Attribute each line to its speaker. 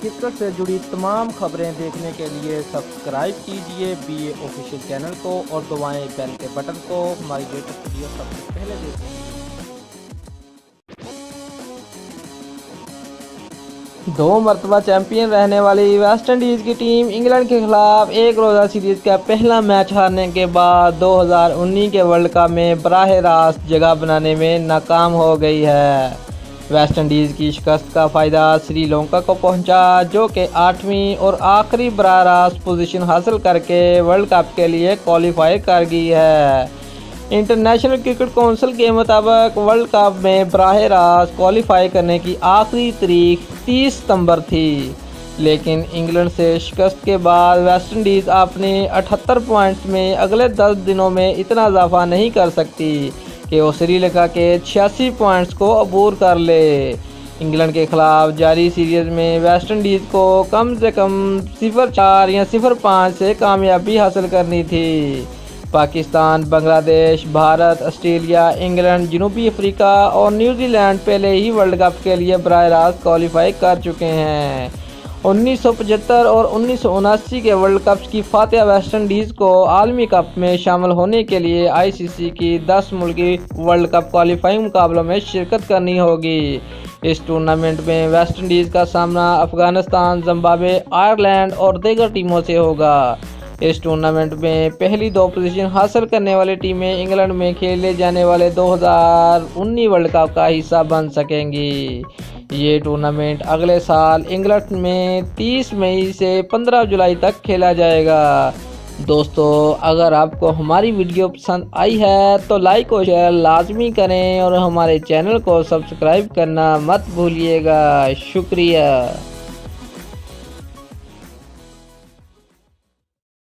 Speaker 1: Cricket से जुड़ी तमाम खबरें देखने के लिए सब्सक्राइब कीजिए BA ऑफिशियल चैनल को और दबाएं बेल के बटन को हमारी लेटेस्ट वीडियो सबसे पहले देखें। दो मरतबा चैंपियन रहने वाली वेस्टइंडीज़ की टीम इंग्लैंड के खिलाफ एक रोज़ा सीरीज़ का पहला मैच हारने के बाद 2019 के वर्ल्ड कप में बराह रास्त जगह बनाने में नाकाम हो गई है। वेस्टइंडीज़ की शिकस्त का फ़ायदा श्रीलंका को पहुंचा, जो कि 8वीं और आखिरी बराह रास्त पोजीशन हासिल करके वर्ल्ड कप के लिए क्वालिफाई कर गई है। इंटरनेशनल क्रिकेट काउंसिल के मुताबिक वर्ल्ड कप में बराह रास्त क्वालिफाई करने की आखिरी तारीख 30 सितंबर थी, लेकिन इंग्लैंड से शिकस्त के बाद वेस्टइंडीज़ अपने 78 पॉइंट्स में अगले 10 दिनों में इतना इजाफा नहीं कर सकती कि वो श्रीलंका के 86 पॉइंट्स को अबूर कर ले। इंग्लैंड के खिलाफ जारी सीरीज़ में वेस्टइंडीज़ को कम से कम 0-4 या 0-5 से कामयाबी हासिल करनी थी। पाकिस्तान, बांग्लादेश, भारत, ऑस्ट्रेलिया, इंग्लैंड, जनूबी अफ्रीका और न्यूजीलैंड पहले ही वर्ल्ड कप के लिए बराह रास्त क्वालिफाई कर चुके हैं। 1975 और 1979 के वर्ल्ड कप की फातिहा वेस्टइंडीज़ को आलमी कप में शामिल होने के लिए ICC की 10 मुल्की वर्ल्ड कप क्वालिफाइंग मुकाबलों में शिरकत करनी होगी। इस टूर्नामेंट में वेस्टइंडीज़ का सामना अफगानिस्तान, जिम्बाब्वे, आयरलैंड और दीगर टीमों से होगा। इस टूर्नामेंट में पहली 2 पोजीशन हासिल करने वाली टीमें इंग्लैंड में खेले जाने वाले 2019 वर्ल्ड कप का हिस्सा बन सकेंगी। ये टूर्नामेंट अगले साल इंग्लैंड में 30 मई से 15 जुलाई तक खेला जाएगा। दोस्तों, अगर आपको हमारी वीडियो पसंद आई है तो लाइक और शेयर लाजमी करें और हमारे चैनल को सब्सक्राइब करना मत भूलिएगा। शुक्रिया।